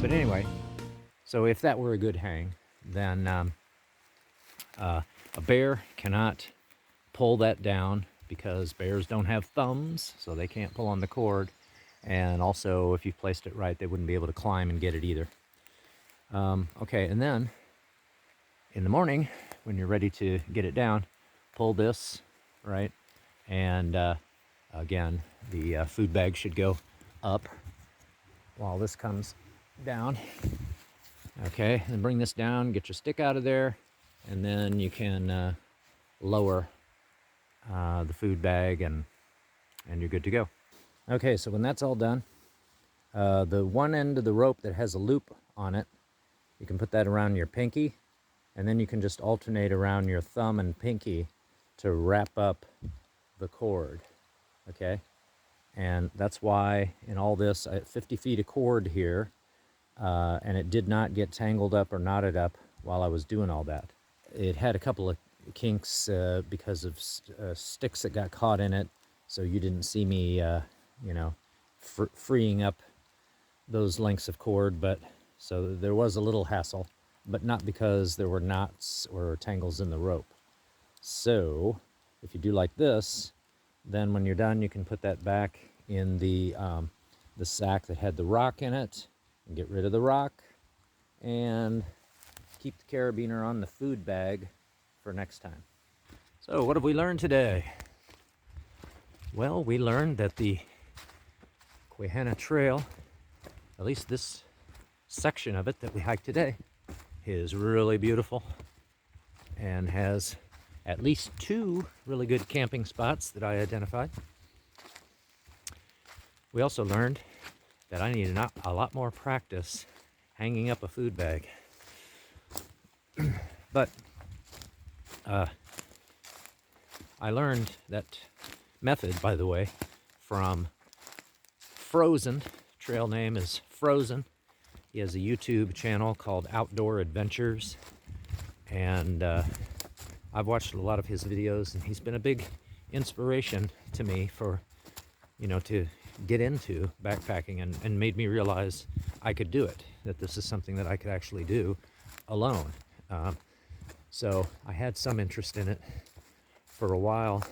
But anyway, so if that were a good hang, then a bear cannot pull that down because bears don't have thumbs, so they can't pull on the cord. And also, if you placed it right, they wouldn't be able to climb and get it either. Okay, and then in the morning, when you're ready to get it down, pull this, right? And again, the food bag should go up while this comes down. Okay, and bring this down, get your stick out of there, and then you can lower the food bag and you're good to go. Okay, so when that's all done, the one end of the rope that has a loop on it, you can put that around your pinky, and then you can just alternate around your thumb and pinky to wrap up the cord, okay? And that's why in all this, I have 50 feet of cord here, and it did not get tangled up or knotted up while I was doing all that. It had a couple of kinks because of sticks that got caught in it, so you didn't see me, you know, freeing up those lengths of cord, but so there was a little hassle, but not because there were knots or tangles in the rope. So if you do like this, then when you're done, you can put that back in the sack that had the rock in it and get rid of the rock and keep the carabiner on the food bag for next time. So what have we learned today? Well, we learned that the Quehanna Trail, at least this section of it that we hiked today, is really beautiful and has at least 2 really good camping spots that I identified. We also learned that I need a lot more practice hanging up a food bag. But I learned that method, by the way, from Frozen. Trail name is Frozen. He has a YouTube channel called Outdoor Adventures, and I've watched a lot of his videos, and he's been a big inspiration to me for, you know, to get into backpacking, and made me realize I could do it, that this is something that I could actually do alone. So I had some interest in it for a while,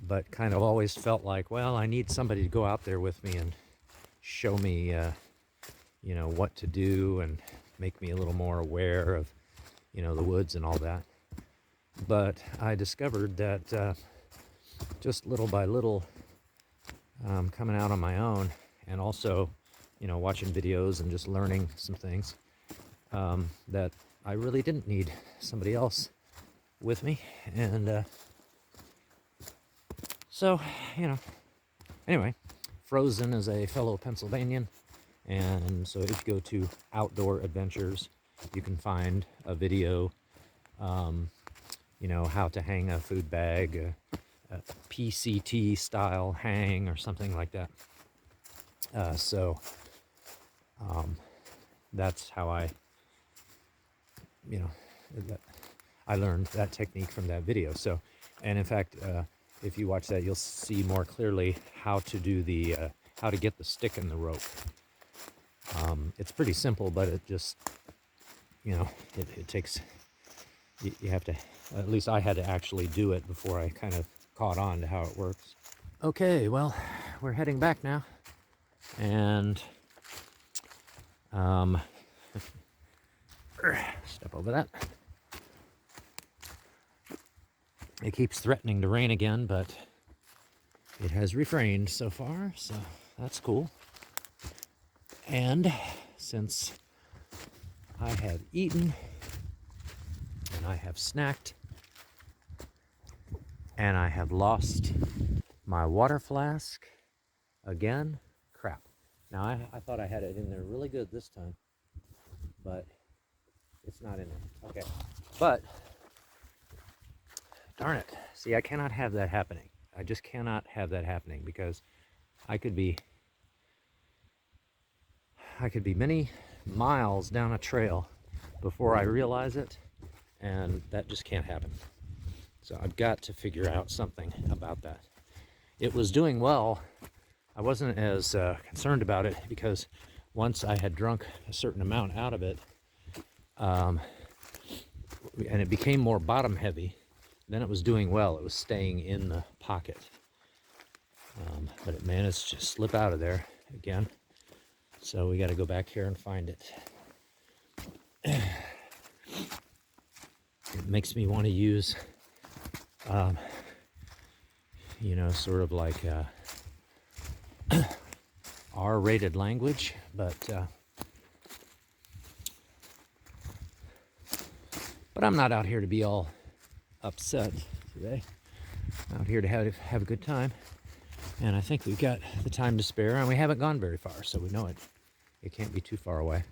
but kind of always felt like, well, I need somebody to go out there with me and show me, you know, what to do and make me a little more aware of, you know, the woods and all that. But I discovered that just little by little, coming out on my own, and also, you know, watching videos and just learning some things, that I really didn't need somebody else with me. And so, you know, anyway, Frozen is a fellow Pennsylvanian, and so if you go to Outdoor Adventures, you can find a video, you know, how to hang a food bag, a PCT style hang or something like that. So that's how I, you know, I learned that technique from that video. So, and in fact, if you watch that, you'll see more clearly how to do the, how to get the stick in the rope. It's pretty simple, but it just, you know, it takes, you have to, at least I had to actually do it before I kind of caught on to how it works. Okay, well, we're heading back now, and step over that. It keeps threatening to rain again, but it has refrained so far, so that's cool. And since I have eaten and I have snacked and I have lost my water flask again, crap. Now I thought I had it in there really good this time, but it's not in there. Okay, but darn it. See, I cannot have that happening. I just cannot have that happening, because I could be many miles down a trail before I realize it, and that just can't happen. So I've got to figure out something about that. It was doing well. I wasn't as concerned about it because once I had drunk a certain amount out of it, and it became more bottom heavy, then it was doing well. It was staying in the pocket. But it managed to slip out of there again. So we got to go back here and find it. It makes me want to use, sort of like R-rated language, but I'm not out here to be all upset today. I'm out here to have a good time, and I think we've got the time to spare, and we haven't gone very far, so we know it can't be too far away.